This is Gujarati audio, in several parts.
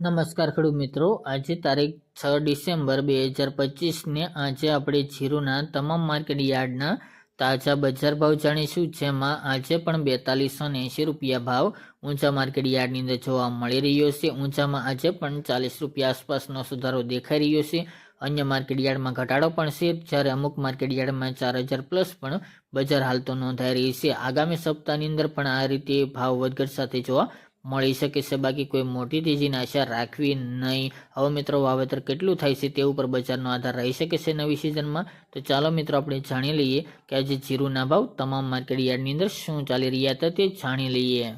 નમસ્કાર ખેડૂત મિત્રો, આજે તારીખ 6 ડિસેમ્બર 2025ને આજે આપણે જીરુના તમામ માર્કેટ યાર્ડના તાજા બજાર ભાવ જાણીશું, જેમાં આજે પણ 4280 રૂપિયા ભાવ ઊંચા માર્કેટ યાર્ડની અંદર જોવા મળી રહ્યો છે। ઊંચામાં આજે પણ 40 રૂપિયા આસપાસનો સુધારો દેખાઈ રહ્યો છે। અન્ય માર્કેટ યાર્ડમાં ઘટાડો પણ છે, જ્યારે અમુક માર્કેટ યાર્ડમાં 4000 પ્લસ પણ બજાર હાલ તો નોંધાઈ રહી છે। આગામી સપ્તાહની અંદર પણ આ રીતે ભાવ વધઘટ સાથે જોવા મળી શકે છે, બાકી કોઈ મોટી તેજીની આશા રાખવી નહીં। હવે મિત્રો, વાવેતર કેટલું થાય છે તે ઉપર બજારનો આધાર રહી શકે છે નવી સિઝનમાં। તો ચાલો મિત્રો, આપણે જાણી લઈએ કે આજે જીરુના ભાવ તમામ માર્કેટ યાર્ડની અંદર શું ચાલી રહ્યા હતા તે જાણી લઈએ।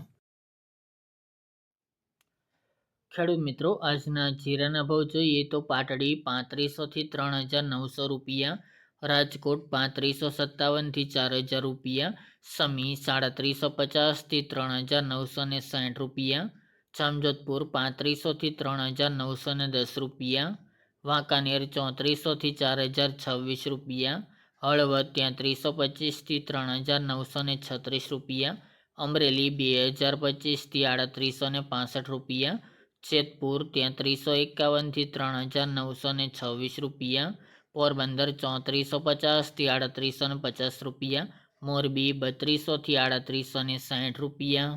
ખેડૂત મિત્રો, આજના જીરાના ભાવ જોઈએ તો પાટડી 3500 થી 3900 રૂપિયા, રાજકોટ 3557 થી 4000 રૂપિયા, સમી 3750 થી 3960 રૂપિયા, જામજોધપુર 3500 થી 3910 રૂપિયા, વાંકાનેર 3400 થી 4026 રૂપિયા, હળવદ 3325 થી 3936 રૂપિયા, અમરેલી 2025 થી 3865 રૂપિયા, જેતપુર 3351 થી 3926 રૂપિયા, પોરબંદર 3450 થી 3850 રૂપિયા, મોરબી 3200 થી 3860 રૂપિયા,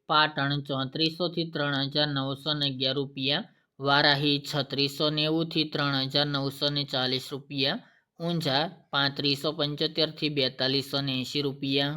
પાટણ 3400 થી 3911 રૂપિયા, વારાહી 3690 થી 3940 રૂપિયા, ઊંઝા 3575 થી 4280 રૂપિયા,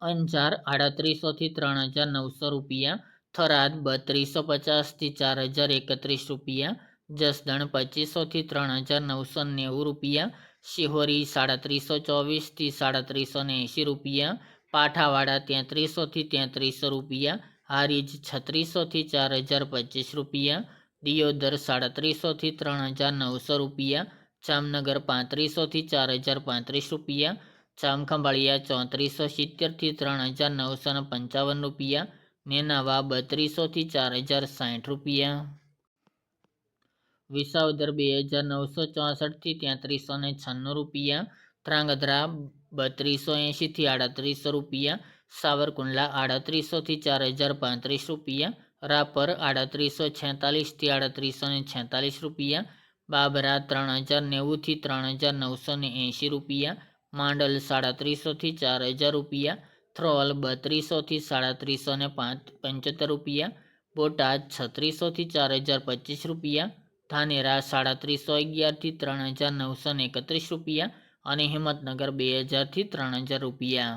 અંજાર 3800 થી 3900 રૂપિયા, થરાદ 3250 થી 4031 રૂપિયા, જસદણ 2500 થી 3990 રૂપિયા, શિહોરી 3724 થી 3780 રૂપિયા, પાઠાવાડા 3300 થી 3300 રૂપિયા, હારીજ 3600 થી 4025 રૂપિયા, દિયોદર 3700 થી 3900 રૂપિયા, જામનગર 3500 થી 4035 રૂપિયા, જામખંભાળિયા 3470 થી 3955 રૂપિયા, નેનાવા 3200 થી 4060 રૂપિયા, વિસાવદર 2964 થી 3396 રૂપિયા, ધ્રાંગધ્રા 3280 થી 3800 રૂપિયા, સાવરકુંડલા 3800 થી 4035 રૂપિયા, રાપર 3846 થી 3846 રૂપિયા, બાબરા 3090 થી 3980 રૂપિયા, માંડલ 3700 થી 4000 રૂપિયા, થ્રોલ 3200 થી 3775 રૂપિયા, બોટાદ 3600 થી 4025 રૂપિયા, ધાનેરા 3711 થી 3931 રૂપિયા અને હિંમતનગર 2000 થી 3000 રૂપિયા।